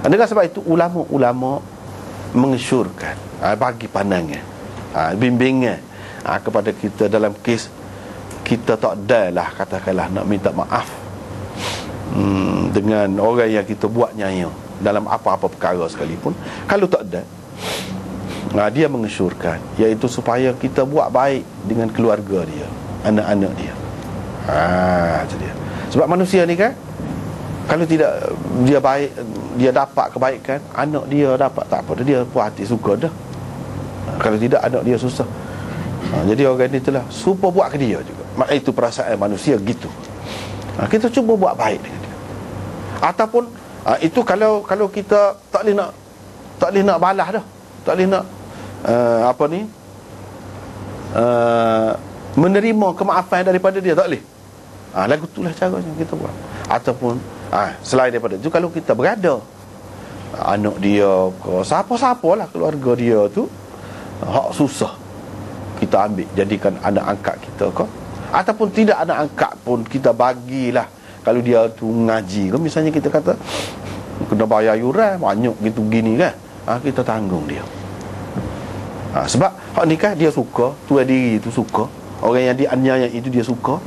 Dengan sebab itu ulama-ulama mengesyorkan, bagi pandangan, bimbingan kepada kita dalam kes kita tak ada lah, katakanlah nak minta maaf dengan orang yang kita buat nyaya dalam apa-apa perkara sekalipun. Kalau tak ada, dia mengesyorkan, iaitu supaya kita buat baik dengan keluarga dia, anak-anak dia. Itu dia. Sebab manusia ni kan, kalau tidak dia baik, dia dapat kebaikan, anak dia dapat tak apa, dia puas hati, suka dah. Kalau tidak, anak dia susah. Jadi orang ni itulah supaya buat ke dia juga. Itu perasaan manusia gitu. Kita cuba buat baik dengan dia. Ataupun itu kalau kita tak boleh nak balas dah, tak boleh nak menerima kemaafan daripada dia, tak boleh. Lagu itulah caranya kita buat. Ataupun selain daripada itu, kalau kita berada, anak dia ke siapa-siapalah keluarga dia tu hak susah, kita ambil jadikan anak angkat kita ke, ataupun tidak anak angkat pun kita bagilah. Kalau dia tu ngaji ke, misalnya kita kata kena bayar yuran banyak gitu gini kan, kita tanggung dia. Sebab hak ni kan dia suka, tuan diri tu suka, orang yang dianiaya itu dia suka.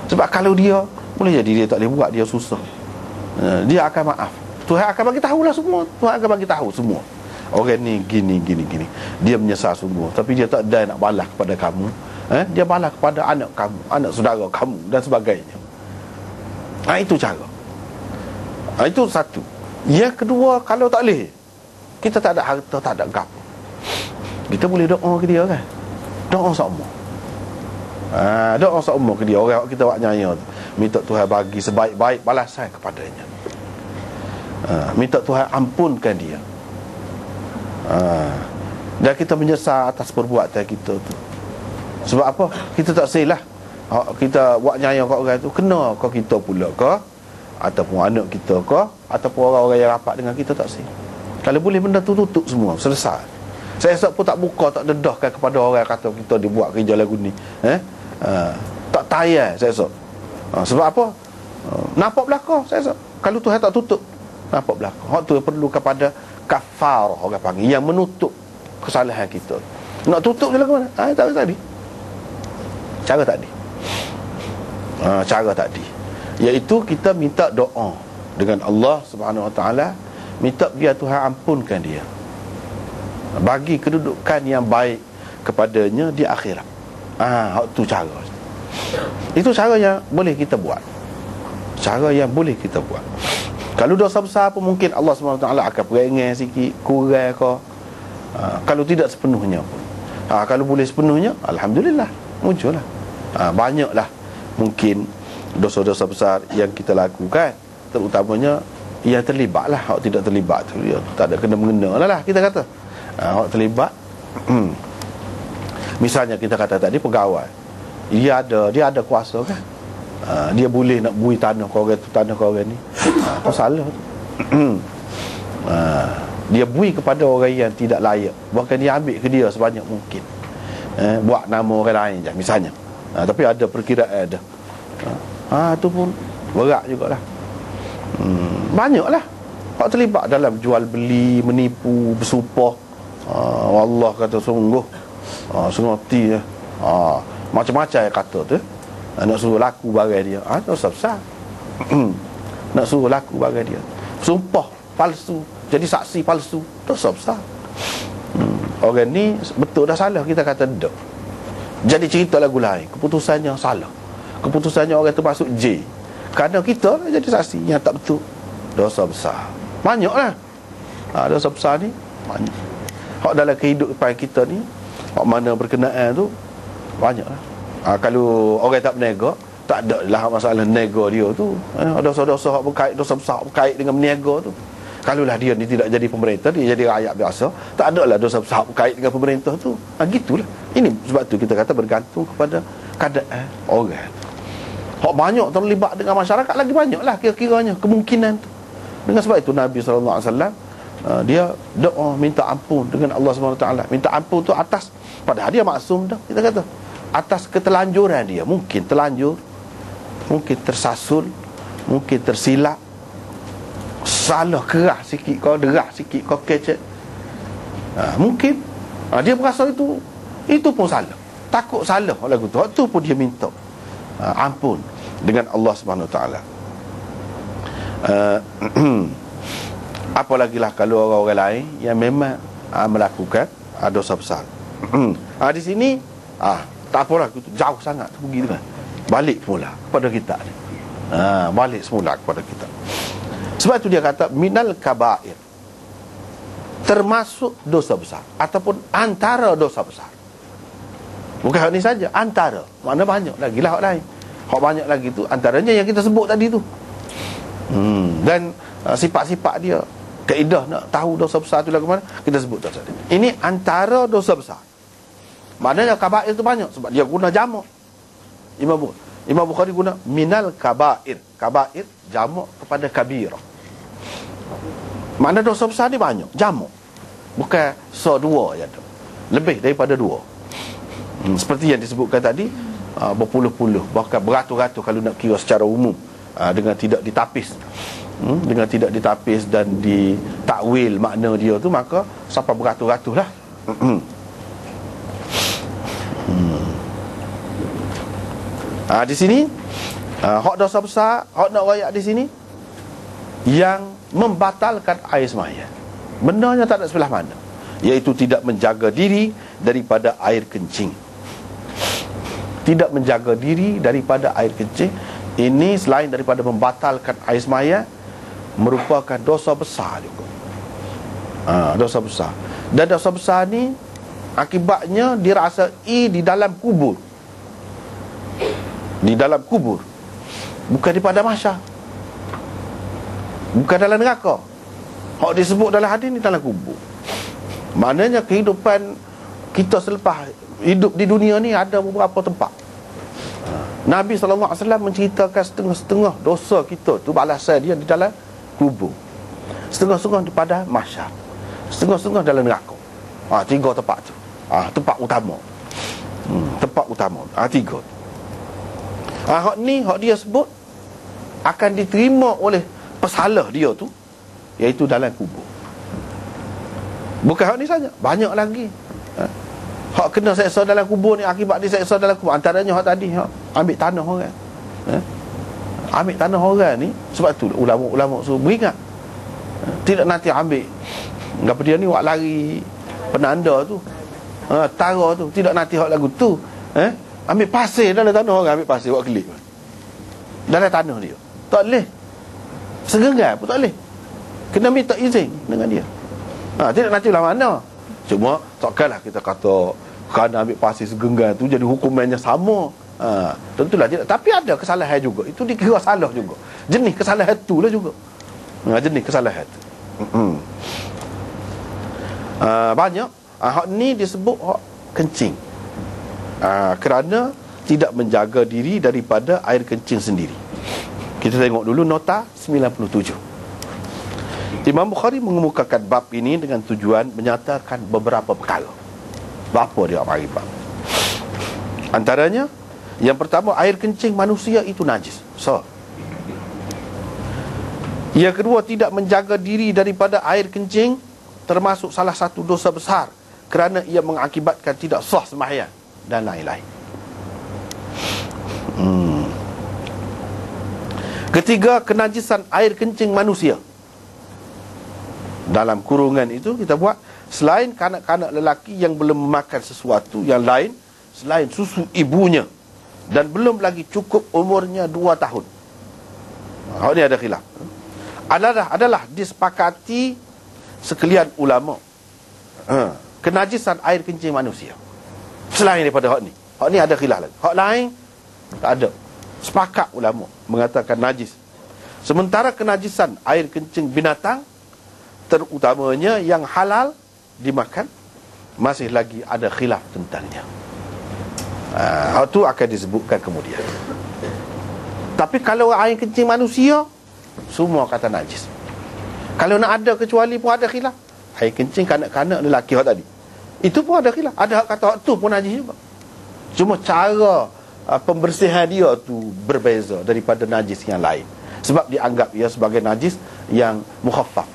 Sebab kalau dia boleh jadi dia tak boleh buat, dia susah, dia akan maaf. Tuhan akan bagi tahulah semua. Tuhan akan bagi tahu semua, orang ni gini. Dia menyesal semua, tapi dia tak ada nak balas kepada kamu. Dia balas kepada anak kamu, anak saudara kamu dan sebagainya. Itu cara. Itu satu. Yang kedua, kalau tak boleh, kita tak ada harta, tak ada gapo, kita boleh doa ke dia kan. Doa sama. Doa sama ke dia, orang kita buat nyaya tu, minta Tuhan bagi sebaik-baik balasan kepadanya. Minta Tuhan ampunkan dia. Dan kita menyesal atas perbuatan kita tu. Sebab apa? Kita tak silah kita buat nyaya kat orang tu, kena ke kita pula ke, ataupun anak kita ke, ataupun orang-orang yang rapat dengan kita, tak sih. Kalau boleh benda tu tutup semua, selesai. Saya esok pun tak buka, tak dedahkan kepada orang kata kita dibuat kerja lagu ni. Tak tayar saya esok. Sebab apa? Nampak belakang saya esok. Kalau Tuhan tak tutup, nampak belakang. Hak tu perlu kepada kafarah, orang panggil, yang menutup kesalahan kita. Nak tutup je lagu mana? Tak tadi. Cara tadi. Cara tadi, iaitu kita minta doa dengan Allah Subhanahu Wa Taala, minta biar Tuhan ampunkan dia, bagi kedudukan yang baik kepadanya di akhirat. Itu cara. Itu cara yang boleh kita buat. Cara yang boleh kita buat. Kalau dosa besar pun mungkin Allah Subhanahu Wa Taala akan peringat sikit, kurang ke. Kalau tidak sepenuhnya pun. Kalau boleh sepenuhnya, alhamdulillah, muncullah. Banyaklah mungkin dosa-dosa besar yang kita lakukan, terutamanya yang terlibat lah. Hak tidak terlibat tu, dia tak ada kena-mengena lah kita kata. Hak terlibat, misalnya kita kata tadi pegawai, dia ada kuasa kan, dia boleh nak bui tanah ke orang tu, tanah ke orang ni, apa salah tu? Dia bui kepada orang yang tidak layak, bahkan dia ambil ke dia sebanyak mungkin, buat nama orang lain je misalnya. Tapi ada perkiraan dah. Itu pun berat jugalah. Banyaklah hak terlibat dalam jual beli, menipu, bersumpah. Allah kata sungguh, sengerti macam-macam yang kata tu. Nak suruh laku barang dia, tu besar. Nak suruh laku barang dia, sumpah palsu, jadi saksi palsu, tu besar. Orang ni betul dah salah, kita kata dak. Jadi cerita lagu lain, keputusannya salah, keputusannya orang tu masuk J, kerana kita jadi saksi yang tak betul. Dosa besar banyaklah. Dosa besar ni banyak. Hak dalam kehidupan kita ni, hak mana berkenaan tu banyaklah. Kalau orang tak berniaga, tak ada lah masalah niaga dia tu. Dosa-dosa hak berkait, dosa besar berkait dengan berniaga tu. Kalaulah dia ni tidak jadi pemerintah, dia jadi rakyat biasa, tak ada lah dosa besar berkait dengan pemerintah tu. Gitulah. Ini sebab tu kita kata bergantung kepada keadaan orang. Hak banyak terlibat dengan masyarakat, lagi banyaklah kira-kiranya kemungkinan tu. Dengan sebab itu Nabi SAW, dia doa minta ampun dengan Allah SWT. Minta ampun tu atas, padahal dia maksum dah, kita kata, atas ketelanjuran dia. Mungkin terlanjur, mungkin tersasul, mungkin tersilap, salah keras sikit kau, derah sikit kau kecek, mungkin dia berasa itu pun salah. Takut salah lagu tu. Waktu pun dia minta ampun dengan Allah Subhanahu Wa Taala. Apalagi lah kalau orang-orang lain yang memang melakukan dosa besar. Di sini tak apalah, jauh sangat tu pergi kan. Balik pula kepada kita. Balik semula kepada kita. Sebab itu dia kata minal kabair, termasuk dosa besar ataupun antara dosa besar. Bukan hak ni saja, antara. Makna banyak lagi lah hak lain. Hak banyak lagi tu antaranya yang kita sebut tadi tu. Dan sifat-sifat dia, kaedah nak tahu dosa besar tu lagu mana, kita sebut tadi. Ini antara dosa besar. Maknanya kabair tu banyak sebab dia guna jamak. Imam Bukhari guna minal kabair. Kabair jamak kepada kabirah. Makna dosa besar ni banyak, jamak. Bukan dua je tu. Lebih daripada dua. Seperti yang disebutkan tadi, berpuluh-puluh, bahkan beratus-ratus kalau nak kira secara umum, dengan tidak ditapis. Dengan tidak ditapis dan ditakwil makna dia tu, maka sampai beratus-ratus lah. Di sini hak dosa besar, hak nak royak di sini yang membatalkan air sembahyang. Benarnya tak ada sebelah mana, iaitu tidak menjaga diri daripada air kencing. Tidak menjaga diri daripada air kencing ini, selain daripada membatalkan air sembahyang, merupakan dosa besar juga. Dosa besar. Dan dosa besar ni akibatnya dirasai di dalam kubur. Di dalam kubur, bukan di padang mahsyar, bukan dalam neraka. Hak disebut dalam hadis ni dalam kubur. Maknanya kehidupan kita selepas hidup di dunia ni ada beberapa tempat. Nabi SAW menceritakan setengah-setengah dosa kita tu balasan dia di dalam kubur, setengah-setengah di padang mahsyar, setengah-setengah dalam neraka. Tiga tempat tu. Tempat utama. Tempat utama. Tiga. Hak ni, hak dia sebut akan diterima oleh pesalah dia tu, iaitu dalam kubur. Bukan hak ni saja, banyak lagi. Hak kena seksa dalam kubur ni, akibat diseksa dalam kubur, antaranya hak tadi, hak ambil tanah orang. Ambil tanah orang ni, sebab tu ulama-ulama suruh beringat, tidak nanti ambil apa dia ni, wak lari penanda tu, tara tu, tidak nanti hak lagu tu, ambil pasir dalam tanah orang, ambil pasir buat kelip dalam tanah dia, tak boleh. Segenggai pun tak boleh, kena minta izin dengan dia. Tidak nanti lah mana. Cuma takkanlah kita kata kerana ambil pasir segenggai tu jadi hukumannya sama. Tentulah tidak. Tapi ada kesalahan juga, itu dikira salah juga. Jenis kesalahan tu lah juga. Jenis kesalahan tu banyak. Hak ni disebut hak kencing. Kerana tidak menjaga diri daripada air kencing sendiri. Kita tengok dulu nota 97. Imam Bukhari mengemukakan bab ini dengan tujuan menyatakan beberapa perkara. Apa dia mari bab? Antaranya, yang pertama, air kencing manusia itu najis. Yang kedua, tidak menjaga diri daripada air kencing termasuk salah satu dosa besar kerana ia mengakibatkan tidak sah sembahyang dan lain-lain. Ketiga, kenajisan air kencing manusia. Dalam kurungan itu kita buat, selain kanak-kanak lelaki yang belum memakan sesuatu yang lain selain susu ibunya dan belum lagi cukup umurnya 2 tahun. Ini ada khilaf. Adalah disepakati sekalian ulama. Kenajisan air kencing manusia selain daripada hak ni. Hak ni ada khilaf lagi. Hak lain tak ada. Sepakat ulama mengatakan najis. Sementara kenajisan air kencing binatang, terutamanya yang halal dimakan, masih lagi ada khilaf tentangnya. Itu akan disebutkan kemudian. Tapi kalau air kencing manusia, semua kata najis. Kalau nak ada kecuali pun ada khilaf. Air kencing kanak-kanak lelaki hak tadi, itu pun ada khilaf. Ada hak kata hak tu pun najis juga. Cuma cara pembersihan dia tu berbeza daripada najis yang lain. sebab dianggap ia sebagai najis yang mukhaffaf.